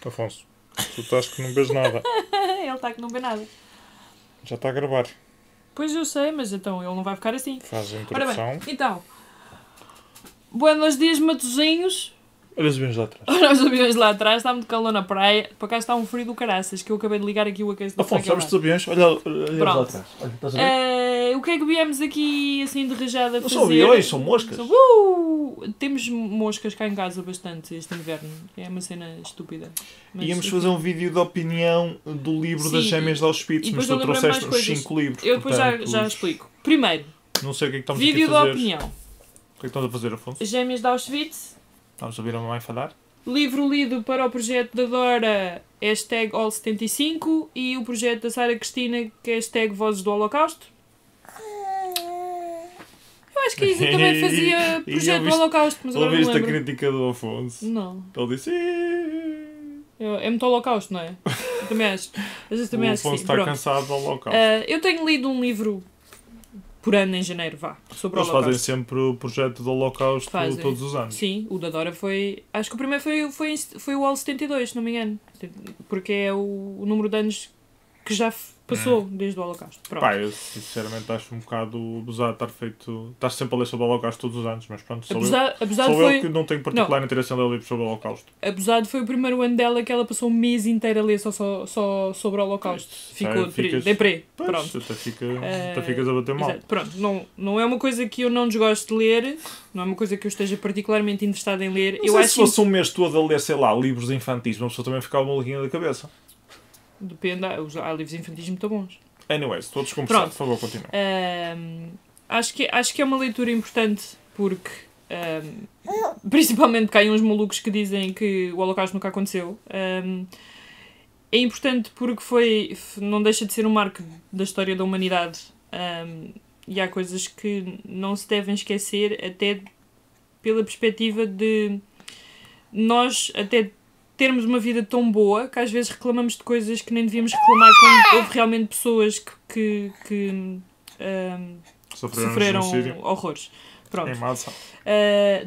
Afonso, tu estás que não vês nada. Ele está que não vê nada. Já está a gravar. Pois eu sei, mas então ele não vai ficar assim. Faz a Ora introdução. bem, então. Buenos dias, Matosinhos. Olha os aviões lá atrás. Olha os aviões lá atrás, está muito calor na praia. Para cá está um frio do caraças, que eu acabei de ligar aqui o aquecedor. Afonso, sabes os aviões? Olha lá atrás. Olha, estás a ver? O que é que viemos aqui assim de rajada a Não fazer? são aviões, são moscas. Temos moscas cá em casa bastante este inverno. É uma cena estúpida. Mas, Íamos fazer um vídeo de opinião do livro das Gêmeas de Auschwitz, mas tu trouxeste uns 5 livros. Eu depois já explico. Primeiro, não sei o que é que estamos vídeo aqui a fazer. de opinião. O que é que estamos a fazer, Afonso? Gêmeas de Auschwitz. Vamos ouvir a mamãe falar? Livro lido para o projeto da Dora, #All75, e o projeto da Sara Cristina, que é #Vozes do Holocausto. Eu acho que a Isa também fazia projeto do Holocausto, mas agora não ouviste lembro. a crítica do Afonso? Não. Ele disse... É muito Holocausto, não é? Eu também acho. Às vezes também O acho que Afonso sim. está Pronto. cansado do Holocausto. Eu tenho lido um livro por ano em janeiro, sobre o Eles Holocausto. fazem sempre o projeto do Holocausto todos os anos. Sim, o da Dora foi... Acho que o primeiro foi o All 72, se não me engano. Porque é o número de anos que já passou desde o Holocausto. Pronto. Pá, eu sinceramente acho um bocado abusado estar feito... Estás sempre a ler sobre o Holocausto todos os anos, mas pronto, sou eu que não tenho particular interesse em ler livros sobre o Holocausto. Abusado foi o primeiro ano dela que ela passou um mês inteiro a ler só sobre o Holocausto. Ficou deprê. Pronto. Até ficas a bater mal. Exato. Pronto, não é uma coisa que eu não desgosto de ler, não é uma coisa que eu esteja particularmente interessada em ler. Não sei se fosse um mês todo a ler, sei lá, livros infantis, uma pessoa também ficava maluquinha da cabeça. Depende, há livros infantis muito bons. Anyways, todos conversados, por favor, continua. Acho que é uma leitura importante porque, principalmente que há uns malucos que dizem que o Holocausto nunca aconteceu. É importante porque não deixa de ser um marco da história da humanidade. E há coisas que não se devem esquecer, até pela perspectiva de nós até termos uma vida tão boa que às vezes reclamamos de coisas que nem devíamos reclamar quando houve realmente pessoas que sofreram horrores. Pronto.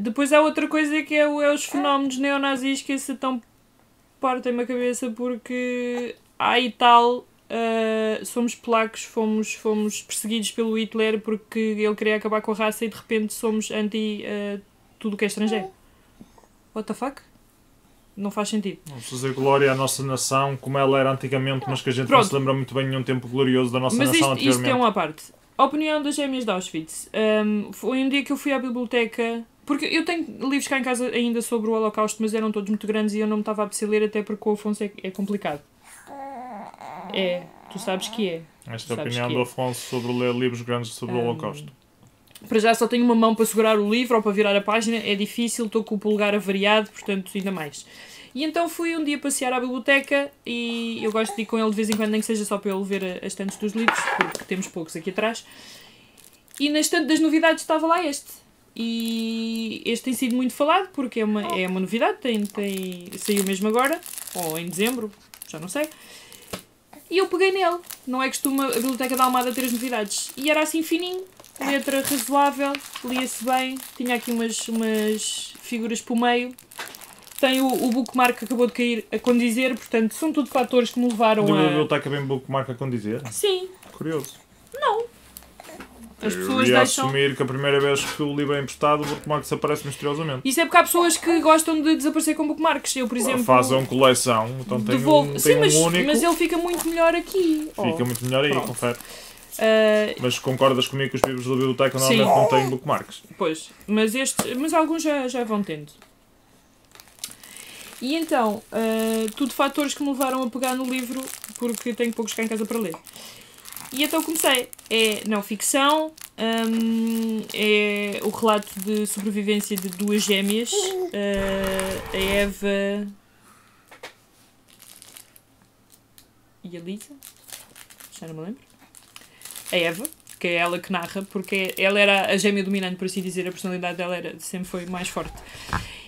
Depois há outra coisa que é os fenómenos neonazis, que esse tão partem-me a cabeça porque há e tal, somos polacos, fomos perseguidos pelo Hitler porque ele queria acabar com a raça e de repente somos anti tudo o que é estrangeiro. What the fuck? Não faz sentido. Vamos fazer glória à nossa nação como ela era antigamente, mas que a gente não se lembra muito bem de um tempo glorioso da nossa nação anteriormente. Mas isto é uma parte. A opinião das Gêmeas de Auschwitz. Foi um dia que eu fui à biblioteca, porque eu tenho livros cá em casa ainda sobre o Holocausto, mas eram todos muito grandes e eu não me estava a apetecer ler, até porque o Afonso é complicado. Tu sabes que é. Esta é a opinião do Afonso sobre ler livros grandes sobre o Holocausto. Para já só tenho uma mão para segurar o livro ou para virar a página, é difícil, estou com o polegar avariado, portanto ainda mais. E então fui um dia passear à biblioteca e eu gosto de ir com ele de vez em quando, nem que seja só para ele ver as estantes dos livros, porque temos poucos aqui atrás. E na estante das novidades estava lá este. E este tem sido muito falado porque é uma novidade, saiu mesmo agora, ou em dezembro, já não sei. E eu peguei nele. Não é costume a Biblioteca da Almada ter as novidades. E era assim fininho, letra razoável, lia-se bem, tinha aqui umas figuras por meio. Tem o bookmark que acabou de cair a condizer, portanto, são tudo fatores que me levaram a biblioteca bem bookmark a condizer? Sim. Curioso. Não. As pessoas eu ia assumir que a primeira vez que o livro é emprestado, o bookmark desaparece misteriosamente. Isso é porque há pessoas que gostam de desaparecer com bookmarks. Eu, por exemplo... Fazem coleção, então tem um único. Mas ele fica muito melhor aqui. Fica muito melhor aí, confere. Mas concordas comigo que os livros da biblioteca normalmente não têm bookmarks? Pois, mas alguns já vão tendo. E então, tudo fatores que me levaram a pegar no livro, porque tenho poucos cá em casa para ler. E então comecei. É não ficção, é o relato de sobrevivência de duas gêmeas, a Eva e a Lisa, já não me lembro. A Eva, que é ela que narra, porque ela era a gêmea dominante, por assim dizer, a personalidade dela sempre foi mais forte.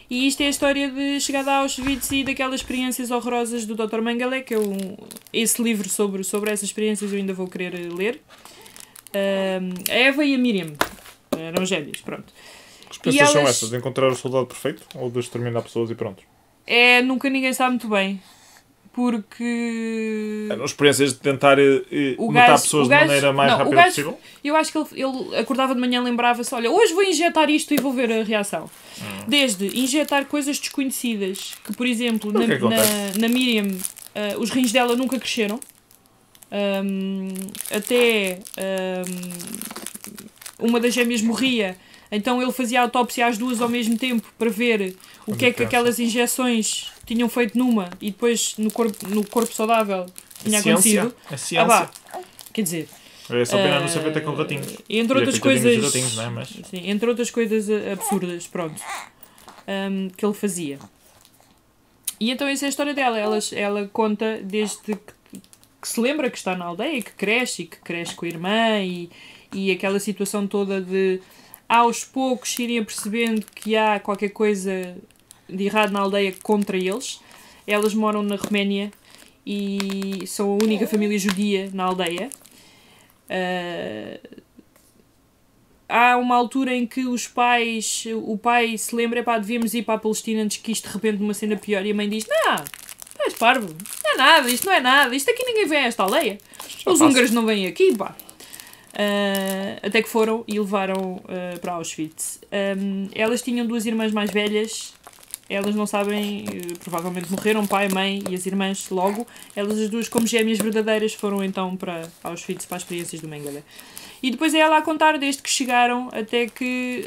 E isto é a história de chegada a Auschwitz e daquelas experiências horrorosas do Dr. Mengele, que esse livro sobre essas experiências eu ainda vou querer ler. A Eva e a Miriam eram gêmeas, pronto. Que experiências são essas? De encontrar o soldado perfeito ou de exterminar pessoas e pronto? Nunca ninguém sabe muito bem. porque... Eram experiências de tentar matar pessoas de maneira mais rápida possível? Eu acho que ele acordava de manhã, lembrava-se, olha, hoje vou injetar isto e vou ver a reação. Desde injetar coisas desconhecidas, que por exemplo, na Miriam, os rins dela nunca cresceram, até uma das gêmeas morria, então ele fazia a autópsia às duas ao mesmo tempo para ver o que é que aquelas injeções tinham feito numa e depois no corpo saudável tinha acontecido. A ciência. Quer dizer... É só pena não saber até com ratinhos. Entre outras coisas... Ratinhos, não é? Mas... Sim, entre outras coisas absurdas, pronto, que ele fazia. E então essa é a história dela. Ela conta desde que se lembra que está na aldeia, que cresce com a irmã e aquela situação toda de aos poucos irem percebendo que há qualquer coisa de errado na aldeia contra eles. Elas moram na Roménia e são a única família judia na aldeia. Há uma altura em que o pai se lembra, devíamos ir para a Palestina antes que isto de repente uma cena pior, e a mãe diz, não, és parvo, não é nada, isto não é nada, isto aqui ninguém vem a esta aldeia, os húngaros não vêm aqui, pá. Até que foram e levaram para Auschwitz. Elas tinham duas irmãs mais velhas, elas não sabem, provavelmente morreram, pai, mãe e as irmãs logo. Elas as duas, como gêmeas verdadeiras, foram então para Auschwitz, para as experiências do Mengele. E depois é ela a contar desde que chegaram até que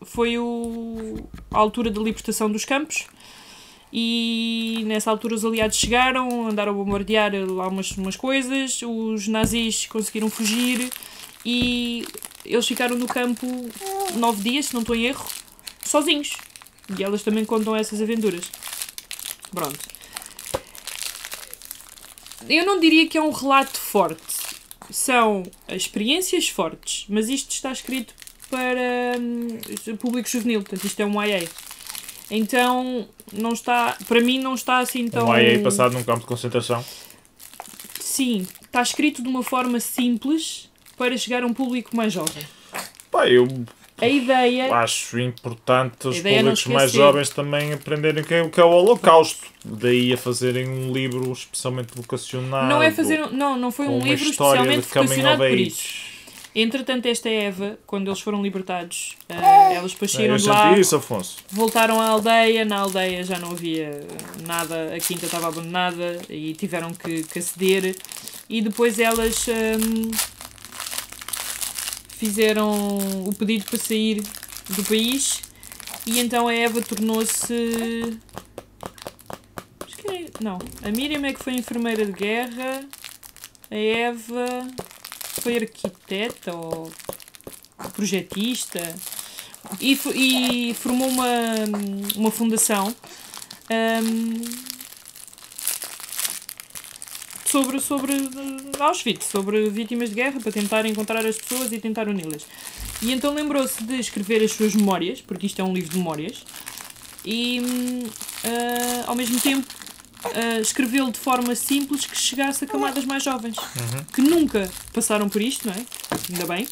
foi a altura da libertação dos campos. E nessa altura os aliados chegaram, andaram a bombardear lá umas coisas, os nazis conseguiram fugir e eles ficaram no campo 9 dias, se não estou em erro, sozinhos. E elas também contam essas aventuras. Pronto. Eu não diria que é um relato forte. São experiências fortes, mas isto está escrito para público juvenil, portanto isto é um YA. Então, não está, para mim não está assim tão... Um YA passado num campo de concentração? Sim, está escrito de uma forma simples para chegar a um público mais jovem. Pá, eu a ideia, acho importante os públicos mais jovens também aprenderem o que é o Holocausto. Daí a fazerem um livro especialmente vocacionado. Não é fazer, não foi um livro especialmente vocacionado por isso. Entretanto, esta Eva, quando eles foram libertados, elas depois saíram de lá, isso, Afonso. Voltaram à aldeia, na aldeia já não havia nada, a quinta estava abandonada e tiveram que aceder. E depois elas fizeram o pedido para sair do país e então a Eva tornou-se... Não, a Miriam é que foi enfermeira de guerra, a Eva... foi arquiteta ou projetista e formou uma fundação sobre Auschwitz, sobre vítimas de guerra, para tentar encontrar as pessoas e tentar uni-las. E então lembrou-se de escrever as suas memórias, porque isto é um livro de memórias, e ao mesmo tempo escrevê-lo de forma simples que chegasse a camadas mais jovens, que nunca passaram por isto, não é? Ainda bem,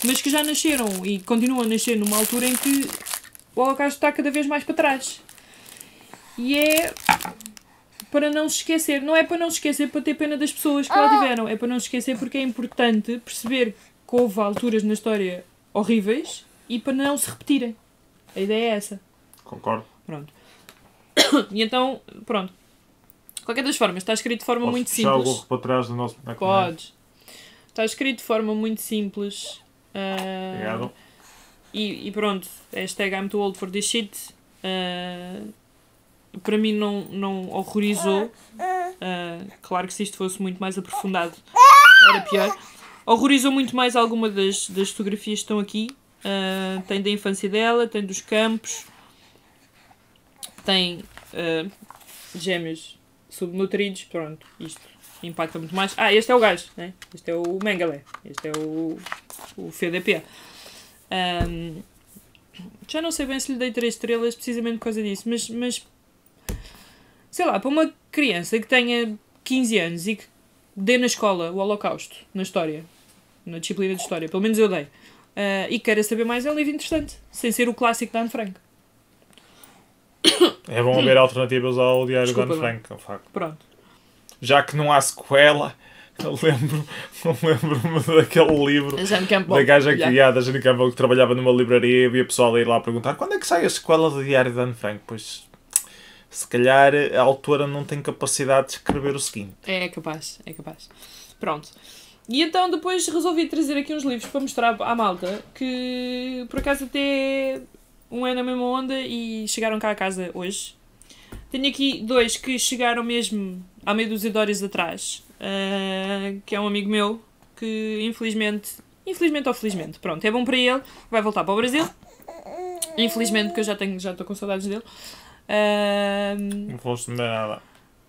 mas que já nasceram e continuam a nascer numa altura em que o Holocausto está cada vez mais para trás. E é para não se esquecer, não é para não se esquecer para ter pena das pessoas que lá tiveram, é para não se esquecer porque é importante perceber que houve alturas na história horríveis e para não se repetirem. A ideia é essa. Concordo. Pronto. E então, pronto. De qualquer das formas, está escrito de forma muito simples. Posso puxar o gorro para trás do nosso boneco? Podes. Está escrito de forma muito simples. Obrigado. E pronto. Hashtag I'm too old for this shit. Para mim não horrorizou. Claro que se isto fosse muito mais aprofundado era pior. Horrorizou muito mais alguma das fotografias que estão aqui. Tem da infância dela, tem dos campos. Tem gêmeos subnutridos, pronto, isto impacta muito mais. Este é o gajo, né? Este é o Mengele, este é o FDP. Já não sei bem se lhe dei 3 estrelas precisamente por causa disso, mas sei lá, para uma criança que tenha 15 anos e que dê na escola o Holocausto, na história, na disciplina de história, pelo menos eu dei, e queira saber mais, é um livro interessante, sem ser o clássico da Anne Frank. É bom haver alternativas ao Diário de Anne Frank, é um facto. Pronto. Já que não há sequela, eu lembro-me daquele livro da gaja criada, a Jane Campbell, que trabalhava numa livraria e havia pessoal a ir lá perguntar quando é que sai a sequela do Diário de Anne Frank? Pois, se calhar a autora não tem capacidade de escrever o seguinte. É capaz. Pronto. E então depois resolvi trazer aqui uns livros para mostrar à malta que por acaso até um é na mesma onda e chegaram cá a casa hoje. Tenho aqui 2 que chegaram mesmo há meio dúzia de horas atrás, que é um amigo meu que infelizmente ou felizmente, pronto, é bom para ele, vai voltar para o Brasil. Infelizmente, porque eu já estou com saudades dele. O Afonso não vê nada.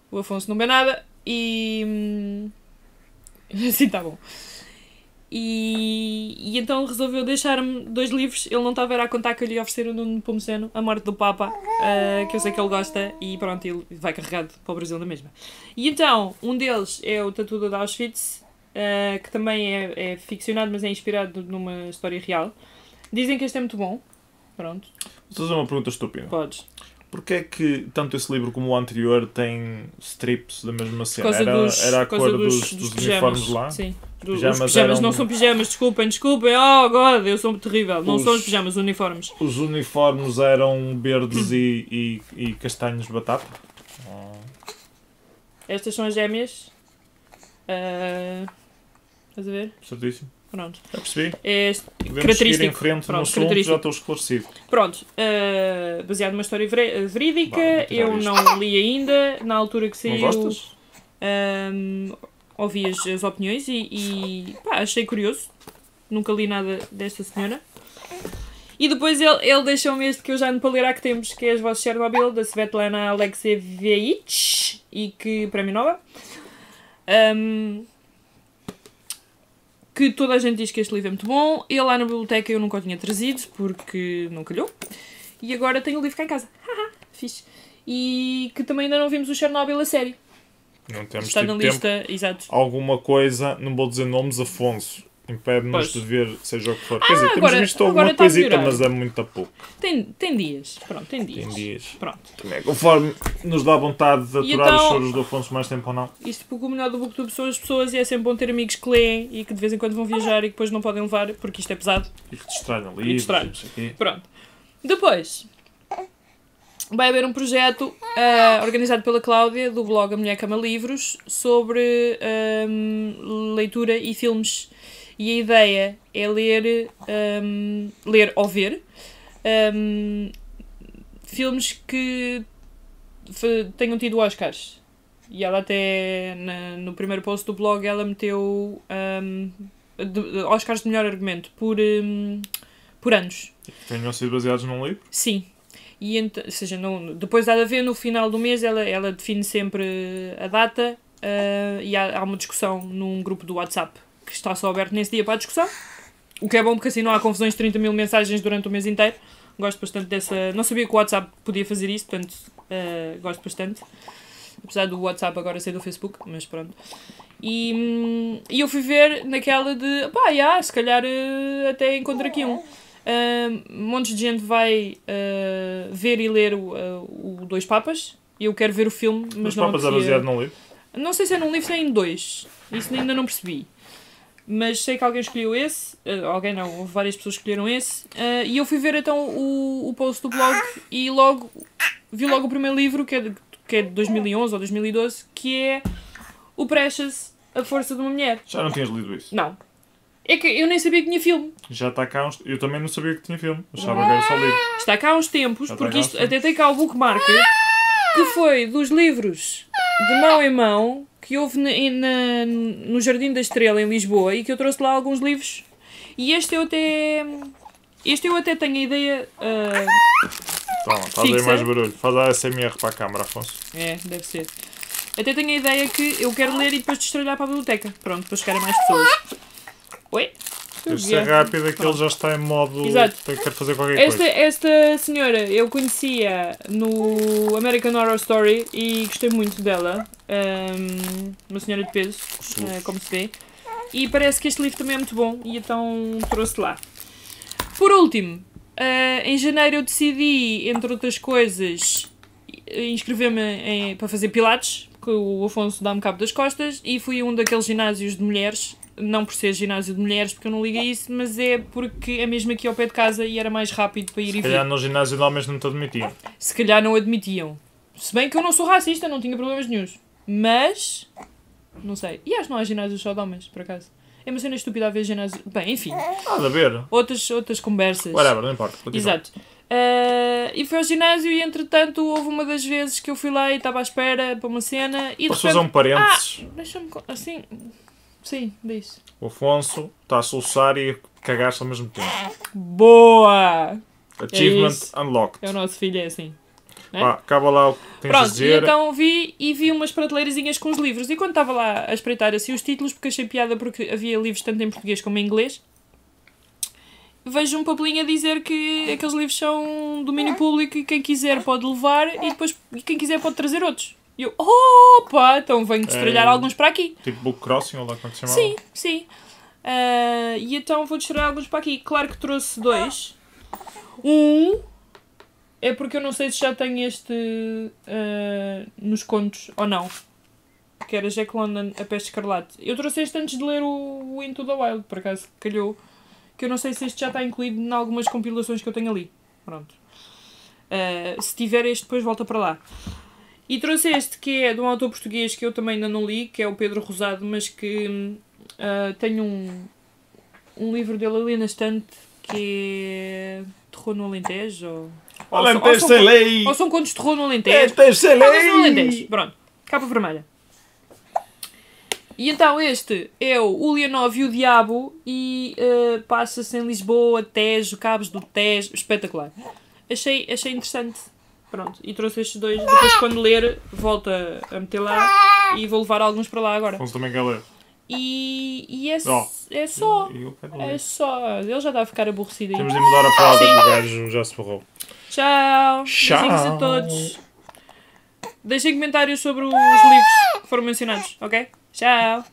O Afonso não vê nada e... assim está bom. E então resolveu deixar-me 2 livros. Ele não estava a contar que eu lhe ia oferecer o Nuno Pomoceno, A Morte do Papa, que eu sei que ele gosta, e pronto, ele vai carregado para o Brasil na mesma. E então, um deles é o Tatu de Auschwitz, que também é ficcionado, mas é inspirado numa história real. Dizem que este é muito bom. Pronto. Vou fazer uma pergunta estúpida. Podes. Porquê é que tanto esse livro como o anterior têm strips da mesma cena? Era a cor dos uniformes lá? Sim. Os pijamas não são pijamas, desculpem. Oh God, eu sou terrível. Não são os pijamas, os uniformes. Os uniformes eram verdes e castanhos de batata? Estas são as gêmeas. Estás a ver? Certíssimo. Pronto. Já percebi. É podemos seguir em frente. Pronto, no assunto, já estou esclarecido. Pronto. Baseado numa história verídica. Eu não li ainda. Na altura que saiu... Não gostas? Ouvi as opiniões e achei curioso. Nunca li nada desta senhora. E depois ele deixou-me este que eu já ando para ler há que tempos, que é As Vozes de Chernobyl, da Svetlana Alexievich, e que, prémio Nobel. Que toda a gente diz que este livro é muito bom. Ele lá na biblioteca eu nunca o tinha trazido, porque não calhou. E agora tenho o livro cá em casa. Fixe. E que também ainda não vimos o Chernobyl a sério. Não temos Está na lista, tempo. Exato. Alguma coisa, não vou dizer nomes, Afonso, impede-nos de ver, seja o que for. Quer dizer, temos visto alguma coisita, mas é muito a pouco. Tem dias. Pronto, tem dias. Pronto. Também, conforme nos dá vontade de aturar os choros do Afonso mais tempo ou não. Isto porque o melhor do BookTube são as pessoas e é sempre bom ter amigos que leem e que de vez em quando vão viajar e que depois não podem levar porque isto é pesado. E que distraem ali. Pronto. Depois... vai haver um projeto organizado pela Cláudia, do blog A Mulher que Ama Livros, sobre leitura e filmes. E a ideia é ler ou ver filmes que tenham tido Oscars. E ela até, no primeiro post do blog, ela meteu Oscars de melhor argumento por anos. Tenham sido baseados num livro? Sim. E ou seja, depois há de haver, no final do mês, ela define sempre a data e há uma discussão num grupo do WhatsApp que está só aberto nesse dia para a discussão, o que é bom porque assim não há confusões de 30 mil mensagens durante o mês inteiro. Gosto bastante dessa... Não sabia que o WhatsApp podia fazer isso, portanto gosto bastante, apesar do WhatsApp agora ser do Facebook, mas pronto. E eu fui ver naquela de se calhar até encontro aqui um monte de gente vai ver e ler o Dois Papas. Eu quero ver o filme, mas Dois Papas é baseado num livro? Não sei se é num livro, se é em 2. Isso ainda não percebi. Mas sei que alguém escolheu esse. Alguém não, houve várias pessoas que escolheram esse. E eu fui ver então o post do blog e vi logo o primeiro livro, que é de 2011 ou 2012, que é o Precious, A Força de uma Mulher. Já não tinhas lido isso? Não. É que eu nem sabia que tinha filme. Já está cá uns... Eu também não sabia que tinha filme. Achava que era só livro. Está cá há uns tempos, porque isto até tem cá o bookmark, que foi dos livros de mão em mão que houve no Jardim da Estrela, em Lisboa, e que eu trouxe lá alguns livros. E este eu até tenho a ideia Toma, faz aí mais barulho. Faz a ASMR para a câmara, Afonso. É, deve ser. Até tenho a ideia que eu quero ler e depois destralhar para a biblioteca. Pronto, para chegar a mais pessoas. Oi? Isso é rápido, que ele já está em modo... Exato. Quer fazer qualquer coisa. Esta senhora eu conhecia no American Horror Story e gostei muito dela. Uma senhora de peso, como se vê. E parece que este livro também é muito bom e então trouxe lá. Por último, Em janeiro eu decidi, entre outras coisas, inscrever-me para fazer pilates, porque o Afonso dá-me cabo das costas, e fui a um daqueles ginásios de mulheres, não por ser ginásio de mulheres, porque eu não ligo a isso, mas é porque é mesmo aqui ao pé de casa e era mais rápido para ir e vir. Se calhar no ginásio de homens não te admitiam. Se calhar não admitiam. Se bem que eu não sou racista, não tinha problemas nenhuns. Mas, não sei. E acho que não há ginásios só de homens, por acaso. É uma cena estúpida a ver ginásio. Bem, enfim. Nada a ver. Outras conversas. Whatever, não importa. Continua. Exato. E fui ao ginásio e entretanto houve uma das vezes que eu fui lá e estava à espera para uma cena e posso fazer um parênteses? Deixa-me... Assim... Sim, diz. O Afonso está a soluçar e a cagar-se ao mesmo tempo. Boa! Achievement unlocked. É o nosso filho, é assim. Acaba lá o que tens Pronto, a dizer. E então vi umas prateleirazinhas com os livros. E quando estava lá a espreitar assim os títulos, porque achei piada porque havia livros tanto em português como em inglês, vejo um papelinho a dizer que aqueles livros são domínio público e quem quiser pode levar e depois quem quiser pode trazer outros. E eu, opa, então venho destralhar alguns para aqui. Tipo Book Crossing, ou lá como se chamava? Sim, sim. E então vou destralhar alguns para aqui. Claro que trouxe 2. Um é porque eu não sei se já tenho este nos contos ou não. Que era Jack London, A Peste Escarlate. Eu trouxe este antes de ler o Into the Wild, por acaso, calhou. Que eu não sei se este já está incluído em algumas compilações que eu tenho ali. Pronto. Se tiver este, depois volta para lá. E trouxe este, que é de um autor português que eu também ainda não li, que é o Pedro Rosado, mas que tenho um livro dele ali na estante, que é Terror no Alentejo, ou são contos de terror no Alentejo. Pronto, capa vermelha. E então este é o Ulianov e o Diabo e passa-se em Lisboa, Tejo, Cabos do Tejo, espetacular. Achei interessante. Pronto, e trouxe estes 2, depois quando ler, volto a meter lá e vou levar alguns para lá agora. Vamos também quer ler. E é só. É só. Ele já está a ficar aborrecido aí. Temos de mudar a frase, o gajo já se borrou. Tchau. Beijinhos a todos. Deixem comentários sobre os livros que foram mencionados, ok? Tchau.